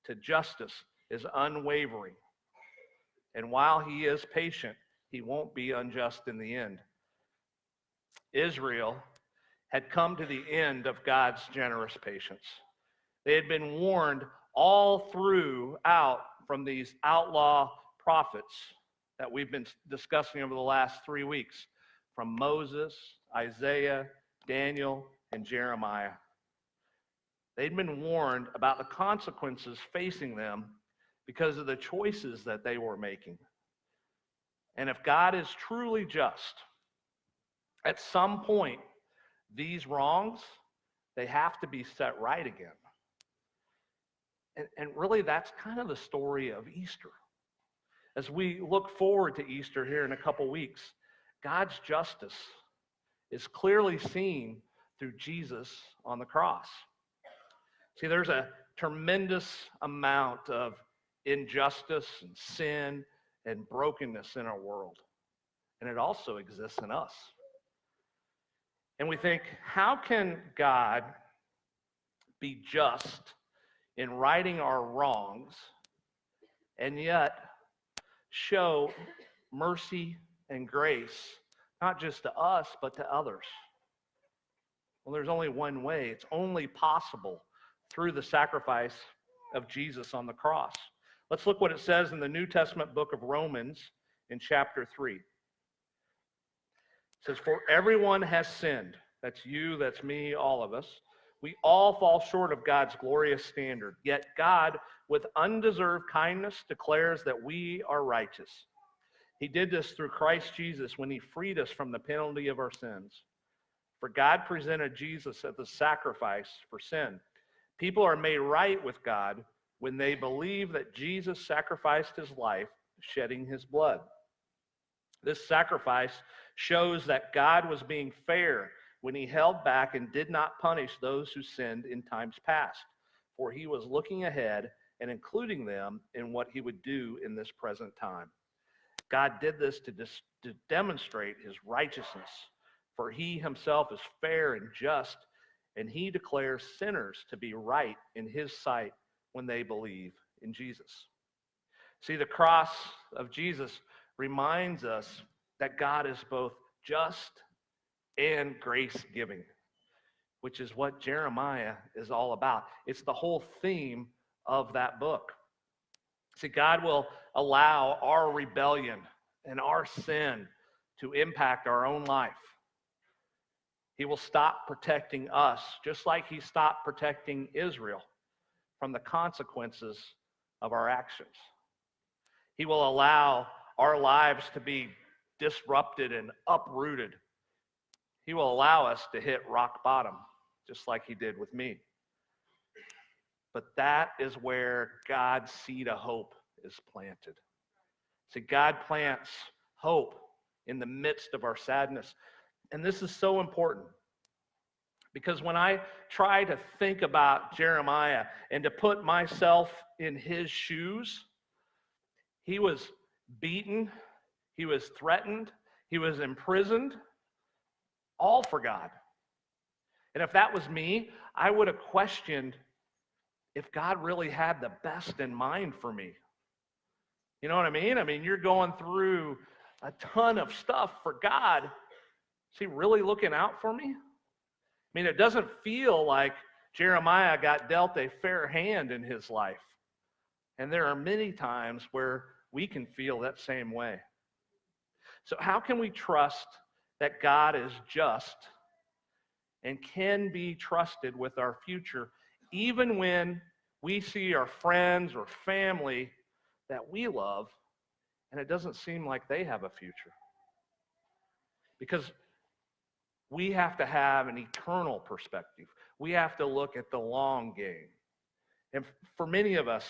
to justice is unwavering. And while he is patient, he won't be unjust in the end. Israel had come to the end of God's generous patience. They had been warned all throughout from these outlaw prophets that we've been discussing over the last 3 weeks, from Moses, Isaiah, Daniel, and Jeremiah. They'd been warned about the consequences facing them because of the choices that they were making. And if God is truly just, at some point, these wrongs, they have to be set right again. And really, that's kind of the story of Easter. As we look forward to Easter here in a couple weeks, God's justice is clearly seen through Jesus on the cross. See, there's a tremendous amount of injustice and sin and brokenness in our world. And it also exists in us. And we think, how can God be just in righting our wrongs and yet show mercy and grace, not just to us, but to others? Well, there's only one way. It's only possible through the sacrifice of Jesus on the cross. Let's look what it says in the New Testament book of Romans in chapter 3. It says, "For everyone has sinned." That's you, that's me, all of us. "We all fall short of God's glorious standard. Yet God, with undeserved kindness, declares that we are righteous. He did this through Christ Jesus when he freed us from the penalty of our sins. For God presented Jesus as the sacrifice for sin. People are made right with God when they believe that Jesus sacrificed his life, shedding his blood. This sacrifice shows that God was being fair when he held back and did not punish those who sinned in times past, for he was looking ahead and including them in what he would do in this present time. God did this to demonstrate his righteousness, for he himself is fair and just, and he declares sinners to be right in his sight when they believe in Jesus." See, the cross of Jesus reminds us that God is both just and grace-giving, which is what Jeremiah is all about. It's the whole theme of that book. See, God will allow our rebellion and our sin to impact our own life. He will stop protecting us, just like he stopped protecting Israel from the consequences of our actions. He will allow our lives to be disrupted and uprooted. He will allow us to hit rock bottom, just like he did with me. But that is where God's seed of hope is planted. See, God plants hope in the midst of our sadness. And this is so important because when I try to think about Jeremiah and to put myself in his shoes, he was beaten, he was threatened, he was imprisoned, all for God. And if that was me, I would have questioned if God really had the best in mind for me. You know what I mean? I mean, you're going through a ton of stuff for God. Is he really looking out for me? I mean, it doesn't feel like Jeremiah got dealt a fair hand in his life. And there are many times where we can feel that same way. So how can we trust that God is just and can be trusted with our future, even when we see our friends or family that we love and it doesn't seem like they have a future? Because we have to have an eternal perspective. We have to look at the long game. And for many of us,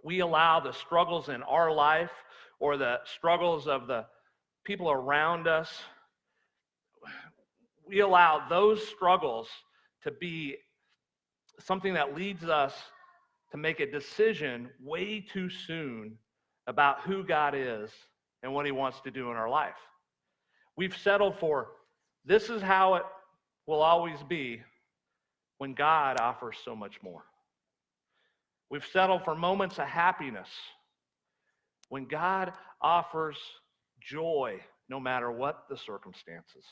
we allow the struggles in our life or the struggles of the people around us, we allow those struggles to be something that leads us to make a decision way too soon about who God is and what he wants to do in our life. We've settled for this is how it will always be when God offers so much more. We've settled for moments of happiness when God offers joy no matter what the circumstances.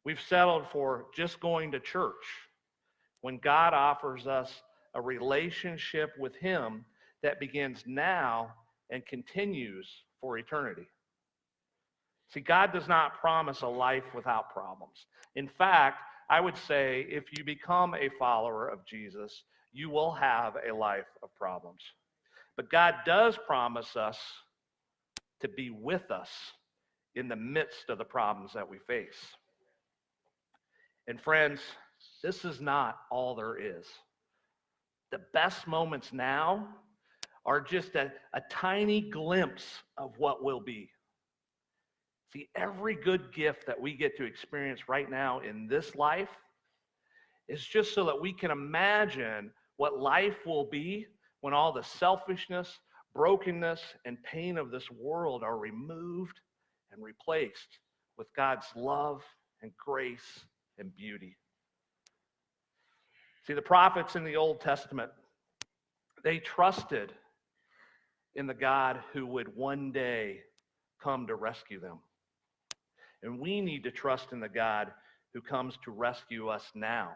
We've settled for just going to church when God offers us a relationship with him that begins now and continues for eternity. See, God does not promise a life without problems. In fact, I would say if you become a follower of Jesus, you will have a life of problems. But God does promise us to be with us in the midst of the problems that we face. And friends, this is not all there is. The best moments now are just a tiny glimpse of what will be. See, every good gift that we get to experience right now in this life is just so that we can imagine what life will be when all the selfishness, brokenness, and pain of this world are removed and replaced with God's love and grace and beauty. See, the prophets in the Old Testament, they trusted in the God who would one day come to rescue them. And we need to trust in the God who comes to rescue us now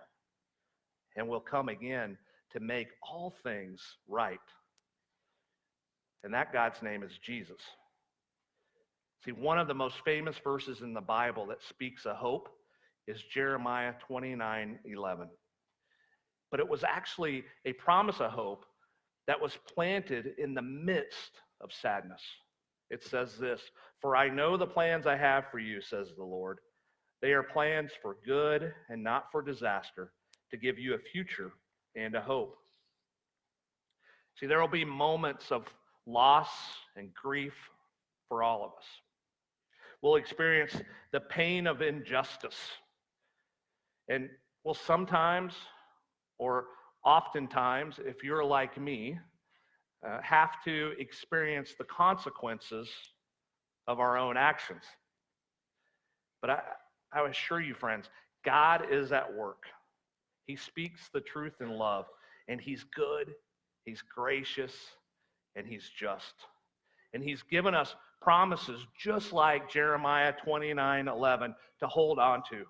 and will come again to make all things right. And that God's name is Jesus. See, one of the most famous verses in the Bible that speaks of hope is Jeremiah 29:11. But it was actually a promise of hope that was planted in the midst of sadness. It says this, "For I know the plans I have for you, says the Lord. They are plans for good and not for disaster, to give you a future and a hope." See, there will be moments of loss and grief for all of us. We'll experience the pain of injustice. And we'll sometimes, or oftentimes, if you're like me, have to experience the consequences of our own actions. But I assure you, friends, God is at work. He speaks the truth in love, and he's good, he's gracious, and he's just. And he's given us promises just like Jeremiah 29:11 to hold on to.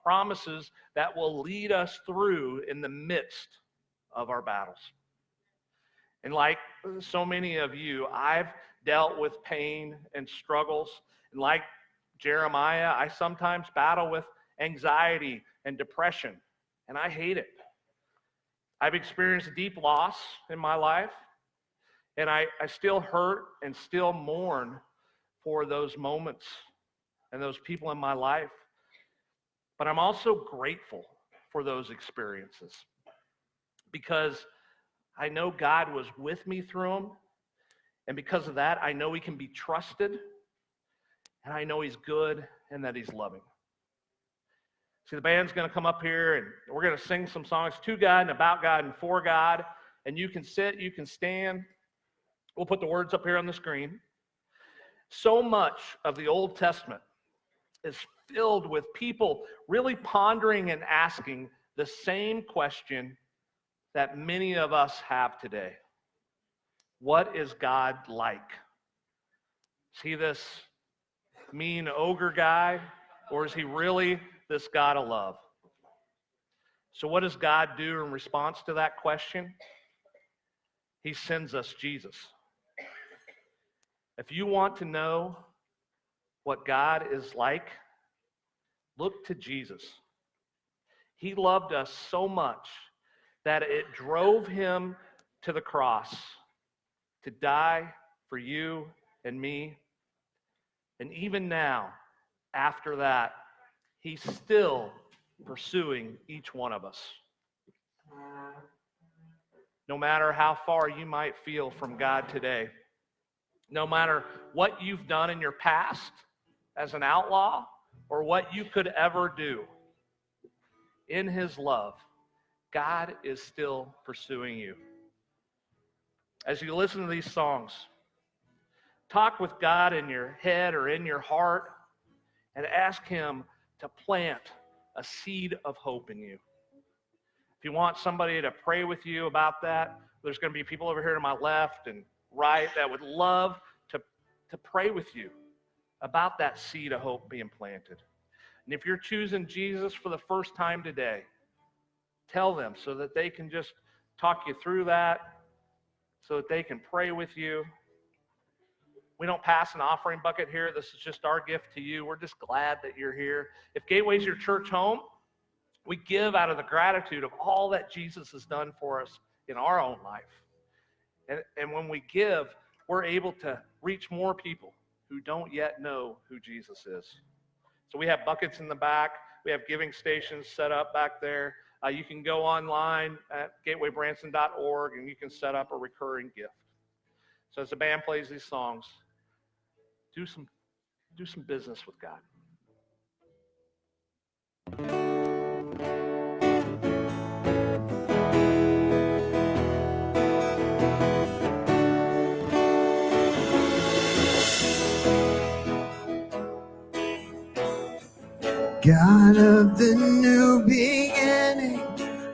Promises that will lead us through in the midst of our battles. And like so many of you, I've dealt with pain and struggles. And like Jeremiah, I sometimes battle with anxiety and depression, and I hate it. I've experienced deep loss in my life, and I still hurt and still mourn for those moments and those people in my life. But I'm also grateful for those experiences because I know God was with me through them. And because of that, I know he can be trusted, and I know he's good and that he's loving. See, the band's going to come up here, and we're going to sing some songs to God and about God and for God. And you can sit, you can stand. We'll put the words up here on the screen. So much of the Old Testament is filled with people really pondering and asking the same question that many of us have today. What is God like? Is he this mean ogre guy, or is he really this God of love? So what does God do in response to that question? He sends us Jesus. If you want to know what God is like, look to Jesus. He loved us so much that it drove him to the cross to die for you and me. And even now, after that, he's still pursuing each one of us. No matter how far you might feel from God today, no matter what you've done in your past as an outlaw or what you could ever do, in his love, God is still pursuing you. As you listen to these songs, talk with God in your head or in your heart and ask him to plant a seed of hope in you. If you want somebody to pray with you about that, there's going to be people over here to my left and right that would love to pray with you about that seed of hope being planted. And if you're choosing Jesus for the first time today, tell them so that they can just talk you through that, so that they can pray with you. We don't pass an offering bucket here. This is just our gift to you. We're just glad that you're here. If Gateway's your church home, we give out of the gratitude of all that Jesus has done for us in our own life. And when we give, we're able to reach more people who don't yet know who Jesus is. So we have buckets in the back. We have giving stations set up back there. You can go online at gatewaybranson.org and you can set up a recurring gift. So as the band plays these songs, do some business with God. God of the new beginning,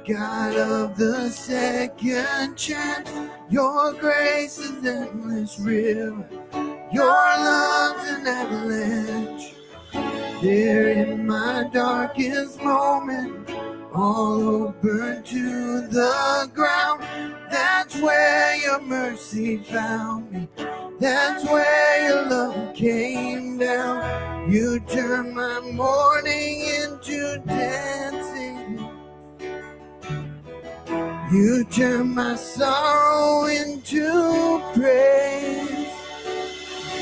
God of the second chance, your grace is endless river, your love's an avalanche. There in my darkest moment, all hope burned to the ground. That's where your mercy found me. That's where your love came down. You turned my mourning into dancing. You turned my sorrow into praise.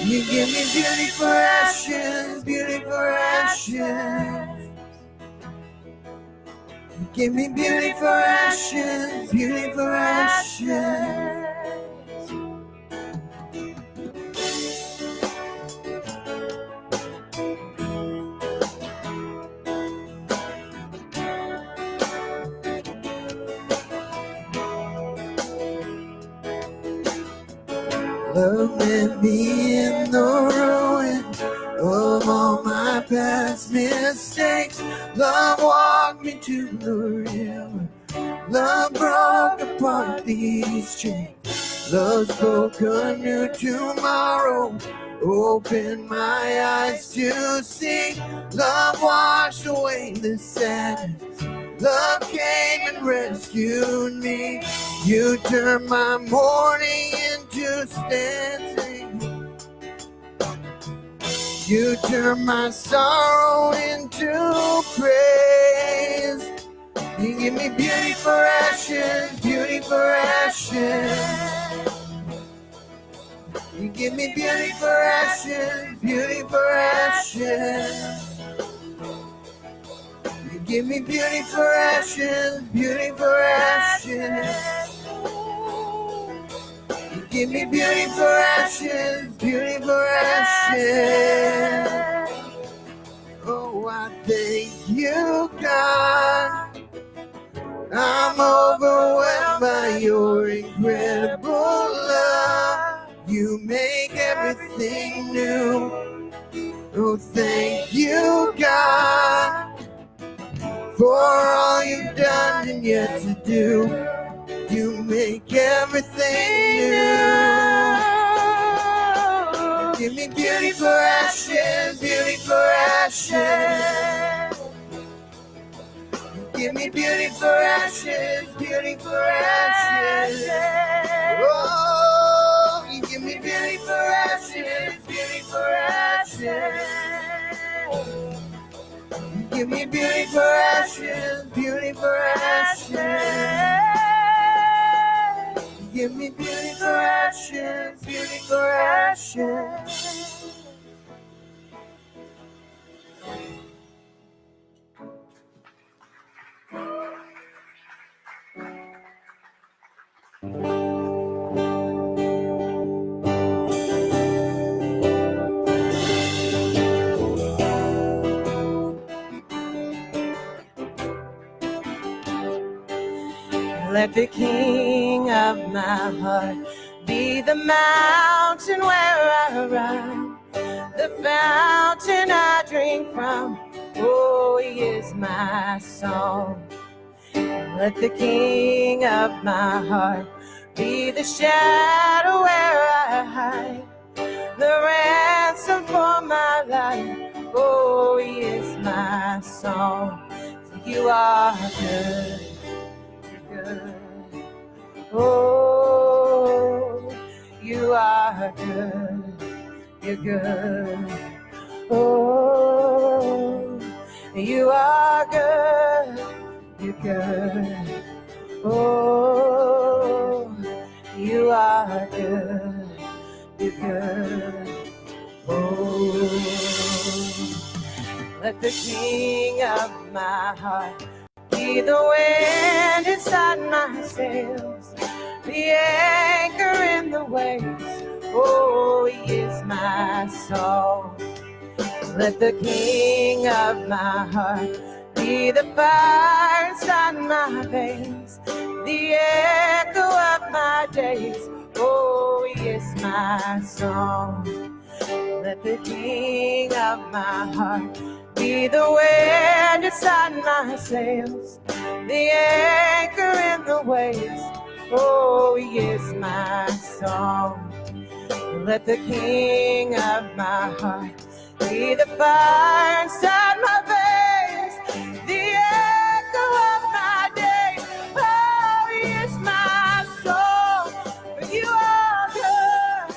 You give me beauty for ashes, beauty for ashes. You give me beauty for ashes, beauty for ashes. Love met me in the ruin of all my past mistakes. Love walked me to the river. Love broke apart these chains. Love spoke a new tomorrow. Opened my eyes to see. Love washed away the sadness. Love came and rescued me. You turned my mourning into dancing. You turn my sorrow into praise. You give me beauty for ashes, beauty for ashes. You give me beauty for ashes, beauty for ashes. You give me beauty for ashes, beauty for ashes. You give me beauty for ashes, beauty for ashes. Oh, I thank you, God. I'm overwhelmed by your incredible love. You make everything new. Oh, thank you, God, for all you've done and yet to do. You make everything new. Give me beauty for ashes, beauty for ashes. Give me beauty for ashes, beauty for ashes. Oh, you give me beauty for ashes, beauty for ashes. You give me beauty for ashes, beauty for ashes. You give me beauty for ashes, beauty for ashes. Let the king of my heart be the mountain where I run, the fountain I drink from. Oh, he is my song. Let the king of my heart be the shadow where I hide, the ransom for my life. Oh, he is my song. You are good. Good. Oh, you are good, you're good. Oh, you are good, you're good. Oh, you are good, you're good. Oh, let the king of my heart be the wind inside my sails, the anchor in the waves. Oh, he is my song. Let the king of my heart be the fire inside my veins, the echo of my days. Oh, he is my song. Let the king of my heart be the wind inside my sails, the anchor in the waves. Oh, he is my song. Let the king of my heart be the fire inside my veins, the echo of my days. Oh, he is my song. For you are good,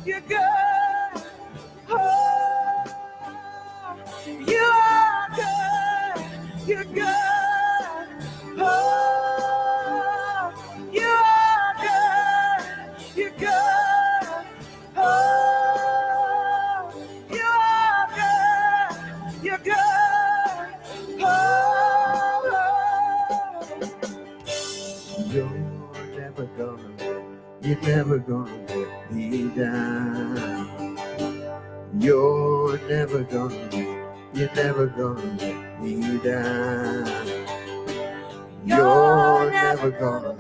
you're good. Oh, you are good, you're good. Oh, you are good, you're good. Oh, you are good, you're good. Oh, you're never gonna let me down. You're never gonna let me down. You're never gonna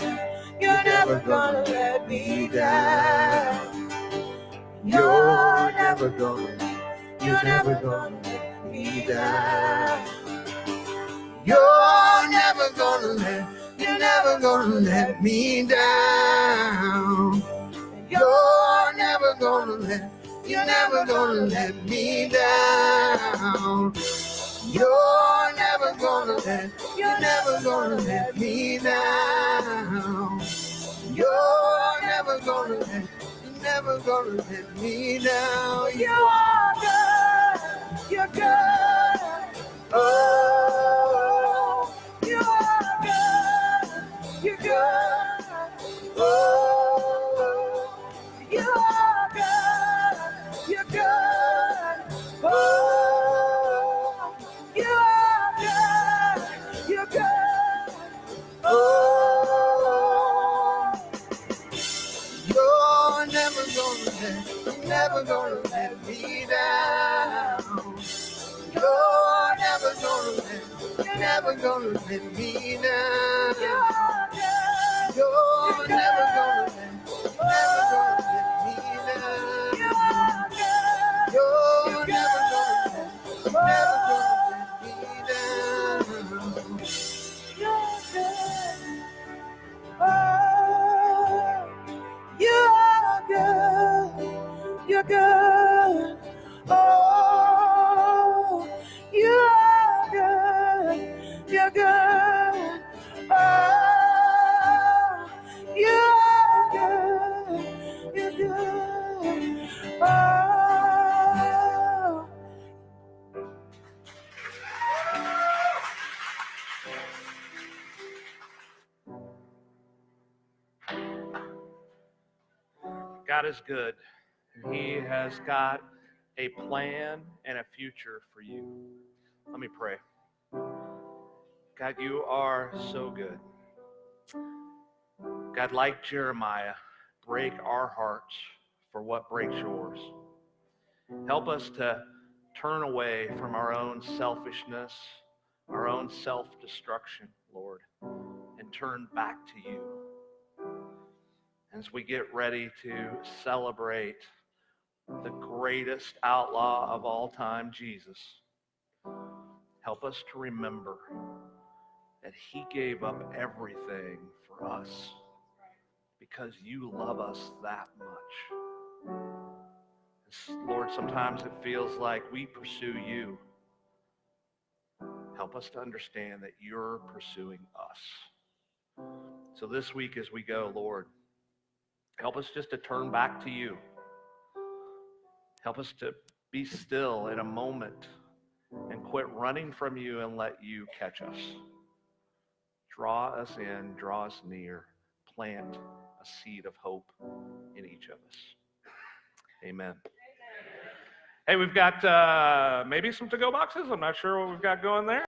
let me down. You're never gonna let me down. You're never gonna let me down. You're never gonna let me down. You're never gonna let me down. You're never gonna let me down. You are good, you're good. Oh, you are good. You're good. Oh, you are good. You're good. Oh, you are good. You're good. Oh, you're never gonna let me down. You're never gonna let me down. You're never gonna let me down. You're never gonna let me down. You're good. Oh, you are good. You're good. Oh, you are good. You're good. Oh, you are good. You're good. Oh. God is good. He has got a plan and a future for you. Let me pray. God, you are so good. God, like Jeremiah, break our hearts for what breaks yours. Help us to turn away from our own selfishness, our own self-destruction, Lord, and turn back to you. As we get ready to celebrate the greatest outlaw of all time, Jesus, help us to remember that he gave up everything for us because you love us that much. Lord, sometimes it feels like we pursue you. Help us to understand that you're pursuing us. So this week as we go, Lord, help us just to turn back to you. Help us to be still in a moment and quit running from you and let you catch us. Draw us in, draw us near, plant a seed of hope in each of us. Amen. Hey, we've got maybe some to-go boxes. I'm not sure what we've got going there.